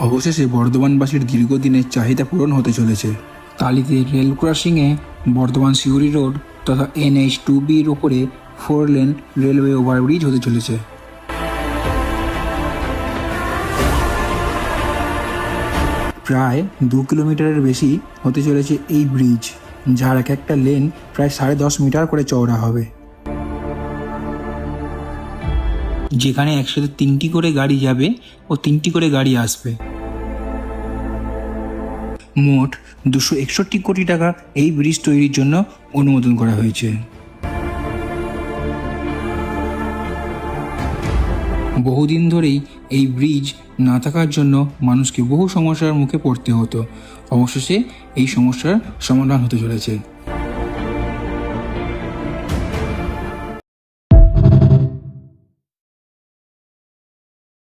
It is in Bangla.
অবশেষে বর্ধমানবাসীর দীর্ঘদিনের চাহিদা পূরণ হতে চলেছে। টালিতে রেল ক্রসিংয়ে বর্ধমান সিউড়ি রোড তথা NH-2Bর ওপরে 4 লেন রেলওয়ে ওভারব্রিজ হতে চলেছে। প্রায় 2 কিলোমিটারের বেশি হতে চলেছে এই ব্রিজ, যার এক একটা লেন প্রায় 10.5 মিটার করে চওড়া হবে। যেখানে একসাথে 3টি করে গাড়ি যাবে ও 3টি করে গাড়ি আসবে। মোট 261 কোটি টাকা এই ব্রিজ তৈরির জন্য অনুমোদন করা হয়েছে। বহুদিন ধরেই এই ব্রিজ না থাকার জন্য মানুষকে বহু সমস্যার মুখে পড়তে হতো। অবশেষে এই সমস্যার সমাধান হতে চলেছে।